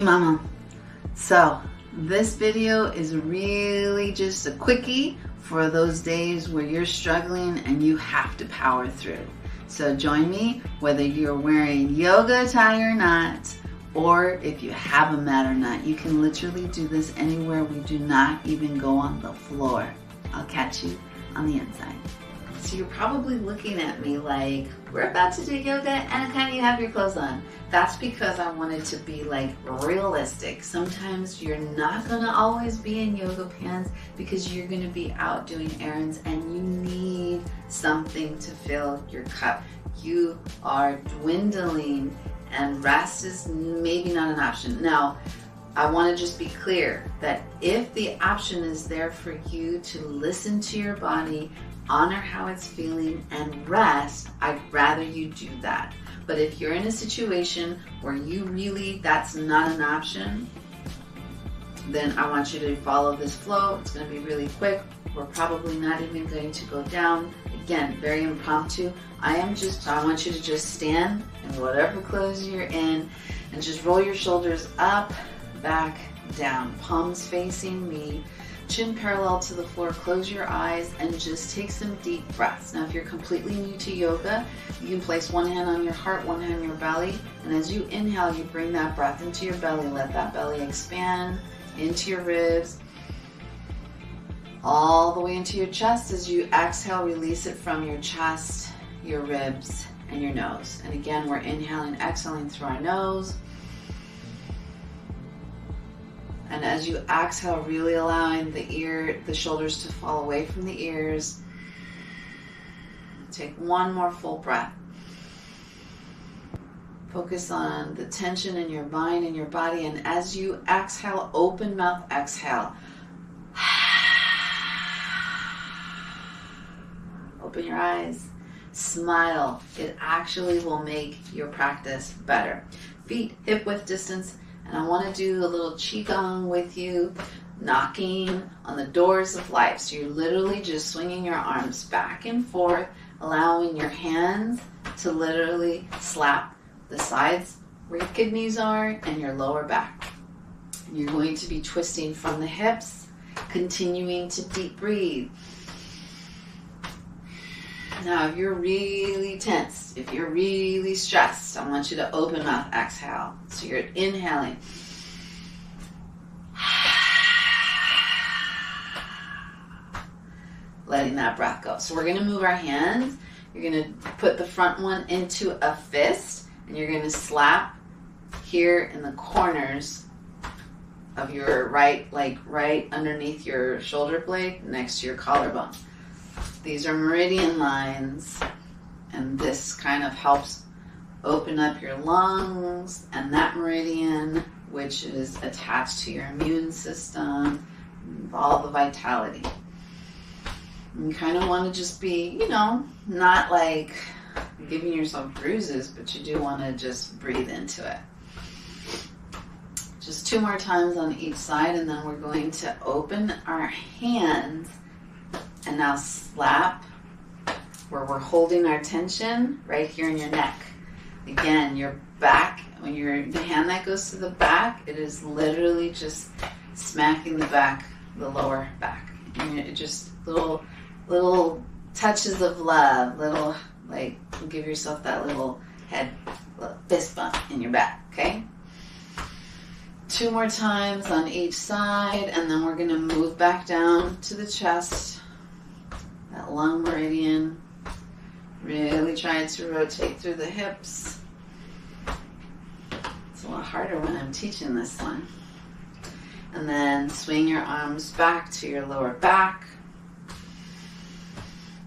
Mama, so this video is really just a quickie for those days where you're struggling and you have to power through. So join me whether you're wearing yoga attire or not, or if you have a mat or not. You can literally do this anywhere. We do not even go on the floor. I'll catch you on the inside. So you're probably looking at me like, we're about to do yoga and kind of you have your clothes on. That's because I wanted to be like realistic. Sometimes you're not gonna always be in yoga pants because you're gonna be out doing errands and you need something to fill your cup. You are dwindling and rest is maybe not an option. Now, I want to just be clear that if the option is there for you to listen to your body, honor how it's feeling, and rest, I'd rather you do that. But if you're in a situation where you really, that's not an option, then I want you to follow this flow. It's going to be really quick. We're probably not even going to go down. Again, very impromptu. I want you to just stand in whatever clothes you're in and just roll your shoulders up, back, down, palms facing me, chin parallel to the floor, close your eyes and just take some deep breaths. Now if you're completely new to yoga, you can place one hand on your heart, one hand on your belly, and as you inhale, you bring that breath into your belly. Let that belly expand into your ribs, all the way into your chest. As you exhale, release it from your chest, your ribs, and your nose. And again, we're inhaling, exhaling through our nose. And as you exhale, really allowing the shoulders to fall away from the ears. Take one more full breath. Focus on the tension in your mind and your body. And as you exhale, open mouth, exhale. Open your eyes. Smile. It actually will make your practice better. Feet hip width distance. And I want to do a little qigong with you, knocking on the doors of life. So you're literally just swinging your arms back and forth, allowing your hands to literally slap the sides where your kidneys are and your lower back. And you're going to be twisting from the hips, continuing to deep breathe. Now, if you're really tense, if you're really stressed, I want you to open mouth, exhale. So you're inhaling. Letting that breath go. So we're going to move our hands. You're going to put the front one into a fist, and you're going to slap here in the corners of your right underneath your shoulder blade, next to your collarbone. These are meridian lines, and this kind of helps open up your lungs and that meridian, which is attached to your immune system, all the vitality. You kind of want to just be, not like giving yourself bruises, but you do want to just breathe into it. Just 2 more times on each side, and then we're going to open our hands and now slap where we're holding our tension right here in your neck. Again, your back, when the hand that goes to the back, it is literally just smacking the back, the lower back. And it just little touches of love, give yourself that little fist bump in your back, okay? 2 more times on each side, and then we're gonna move back down to the chest. That lung meridian, really trying to rotate through the hips. It's a lot harder when I'm teaching this one. And then swing your arms back to your lower back.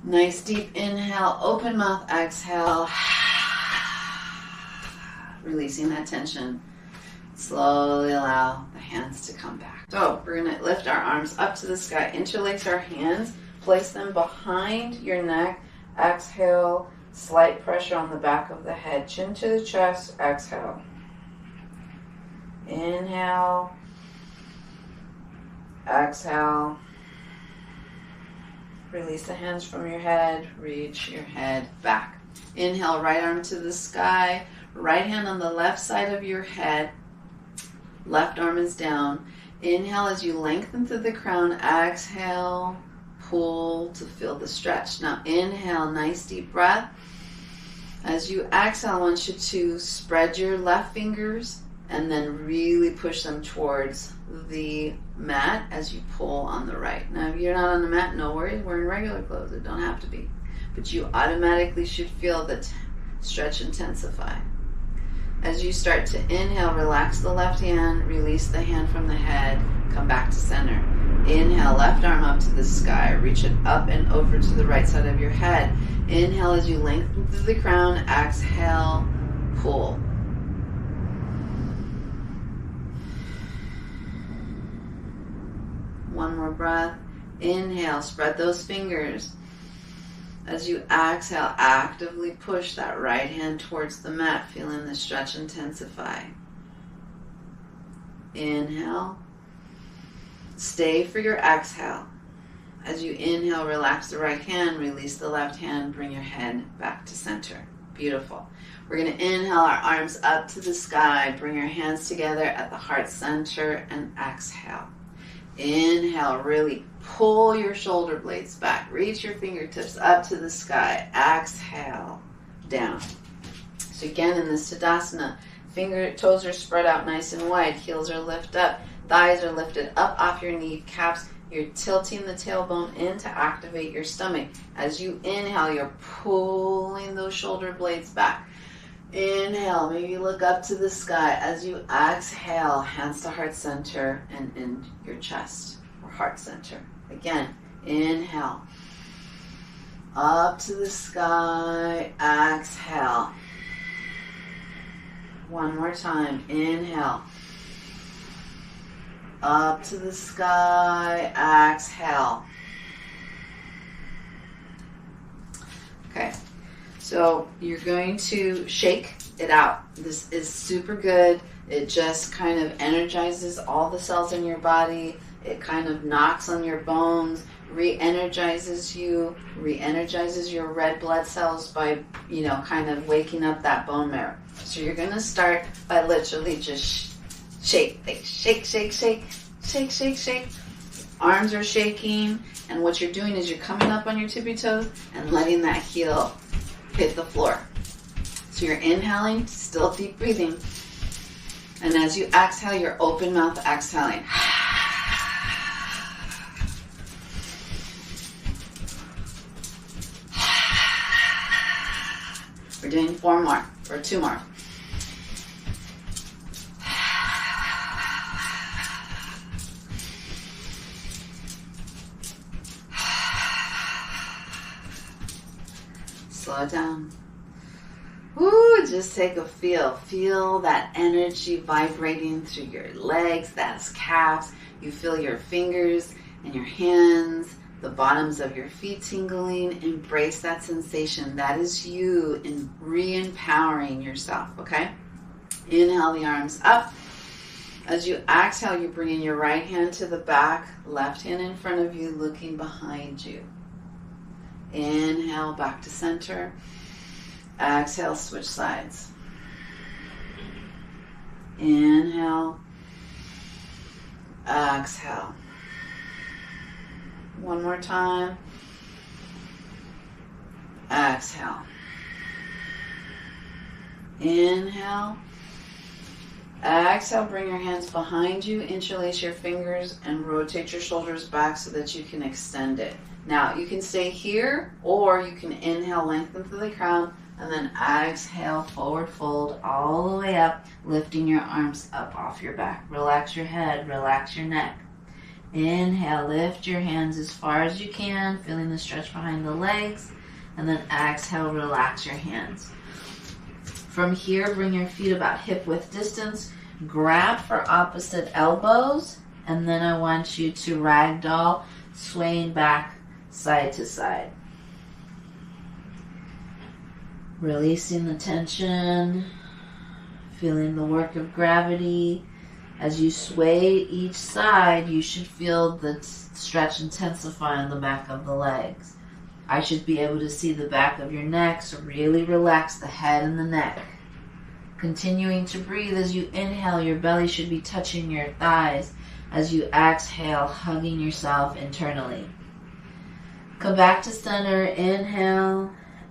Nice deep inhale, open mouth, exhale. Releasing that tension. Slowly allow the hands to come back. So we're gonna lift our arms up to the sky, interlace our hands, place them behind your neck. Exhale, slight pressure on the back of the head. Chin to the chest, exhale. Inhale. Exhale. Release the hands from your head. Reach your head back. Inhale, right arm to the sky. Right hand on the left side of your head. Left arm is down. Inhale as you lengthen through the crown. Exhale, pull to feel the stretch. Now inhale, nice deep breath. As you exhale, I want you to spread your left fingers and then really push them towards the mat as you pull on the right. Now if you're not on the mat, no worries, we're in regular clothes. It don't have to be. But you automatically should feel the stretch intensify. As you start to inhale, relax the left hand, release the hand from the head, come back to center. Inhale, left arm up to the sky, reach it up and over to the right side of your head. Inhale as you lengthen through the crown, exhale, pull. One more breath. Inhale, spread those fingers. As you exhale, actively push that right hand towards the mat, feeling the stretch intensify. Inhale. Stay for your exhale. As you inhale, relax the right hand, release the left hand, bring your head back to center. Beautiful. We're going to inhale our arms up to the sky, bring your hands together at the heart center, and exhale. Inhale, really pull your shoulder blades back. Reach your fingertips up to the sky. Exhale, down. So again, in this Tadasana, toes are spread out nice and wide. Heels are lifted up. Thighs are lifted up off your kneecaps. You're tilting the tailbone in to activate your stomach. As you inhale, you're pulling those shoulder blades back. Inhale, maybe look up to the sky. As you exhale, hands to heart center and in your chest or heart center. Again, inhale. Up to the sky, exhale. One more time, inhale. Up to the sky, exhale. Okay, so you're going to shake it out. This is super good. It just kind of energizes all the cells in your body. It kind of knocks on your bones, re-energizes you, re-energizes your red blood cells by, kind of waking up that bone marrow. So you're going to start by literally just shake, shake, shake, shake, shake, shake, shake. Arms are shaking, and what you're doing is you're coming up on your tippy toes and letting that heel hit the floor. So you're inhaling, still deep breathing, and as you exhale, you're open mouth exhaling. We're doing 4 more, or 2 more. Slow down. Woo, just take a feel. Feel that energy vibrating through your legs, that's calves. You feel your fingers and your hands, the bottoms of your feet tingling. Embrace that sensation. That is you in re-empowering yourself, okay? Inhale the arms up. As you exhale, you're bringing your right hand to the back, left hand in front of you, looking behind you. Inhale, back to center. Exhale, switch sides. Inhale. Exhale. One more time. Exhale. Inhale. Exhale, bring your hands behind you, interlace your fingers, and rotate your shoulders back so that you can extend it. Now, you can stay here, or you can inhale, lengthen through the crown, and then exhale, forward fold all the way up, lifting your arms up off your back. Relax your head, relax your neck. Inhale, lift your hands as far as you can, feeling the stretch behind the legs, and then exhale, relax your hands. From here, bring your feet about hip-width distance, grab for opposite elbows, and then I want you to ragdoll, swaying back side to side. Releasing the tension, feeling the work of gravity. As you sway each side, you should feel the stretch intensify on the back of the legs. I should be able to see the back of your neck, so really relax the head and the neck. Continuing to breathe. As you inhale, your belly should be touching your thighs. As you exhale, hugging yourself internally. Come back to center. Inhale.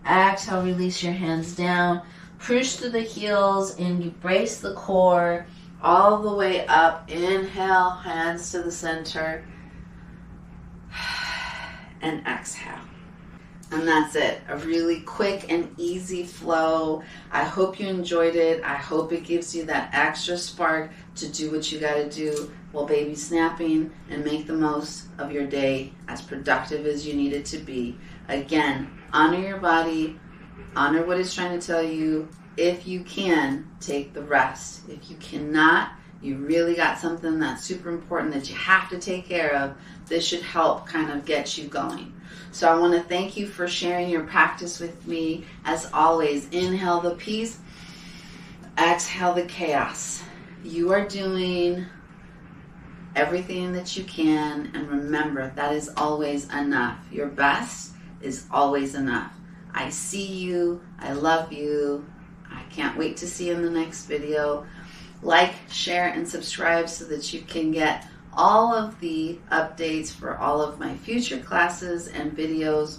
Exhale, release your hands down. Push through the heels and you brace the core all the way up. Inhale, hands to the center. And exhale. And that's it. A really quick and easy flow. I hope you enjoyed it. I hope it gives you that extra spark to do what you got to do while baby snapping and make the most of your day as productive as you need it to be. Again, honor your body. Honor what it's trying to tell you. If you can, take the rest. If you cannot, you really got something that's super important that you have to take care of. This should help kind of get you going. So I want to thank you for sharing your practice with me. As always, inhale the peace, exhale the chaos. You are doing everything that you can, and remember, that is always enough. Your best is always enough. I see you. I love you. I can't wait to see you in the next video. Like, share, and subscribe so that you can get all of the updates for all of my future classes and videos.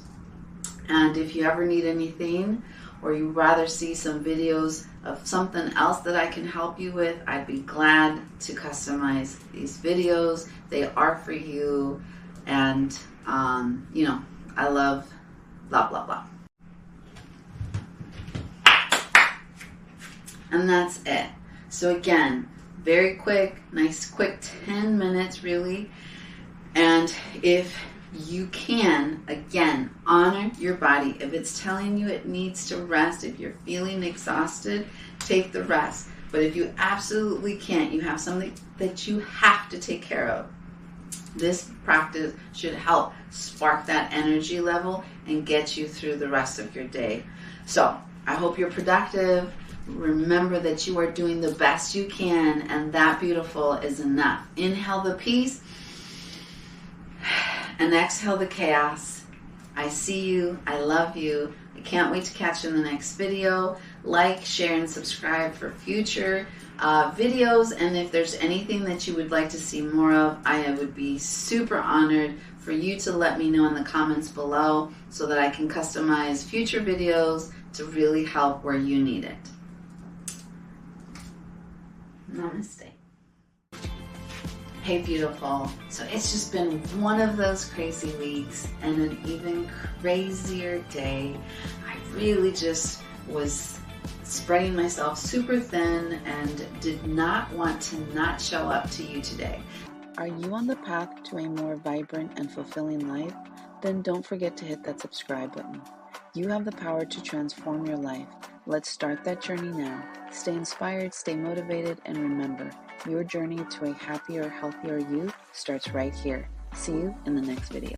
And if you ever need anything, or you'd rather see some videos of something else that I can help you with, I'd be glad to customize these videos. They are for you. And, I love blah, blah, blah. And that's it. So again, very quick, nice quick 10 minutes really. And if you can, again, honor your body. If it's telling you it needs to rest, if you're feeling exhausted, take the rest. But if you absolutely can't, you have something that you have to take care of, this practice should help spark that energy level and get you through the rest of your day. So I hope you're productive. Remember that you are doing the best you can, and that beautiful is enough. Inhale the peace and exhale the chaos. I see you. I love you. I can't wait to catch you in the next video. Like, share, and subscribe for future videos. And if there's anything that you would like to see more of, I would be super honored for you to let me know in the comments below so that I can customize future videos to really help where you need it. Namaste. Hey beautiful. So it's just been one of those crazy weeks and an even crazier day. I really just was spreading myself super thin and did not want to not show up to you today. Are you on the path to a more vibrant and fulfilling life? Then don't forget to hit that subscribe button. You have the power to transform your life. Let's start that journey now. Stay inspired, stay motivated, and remember, your journey to a happier, healthier you starts right here. See you in the next video.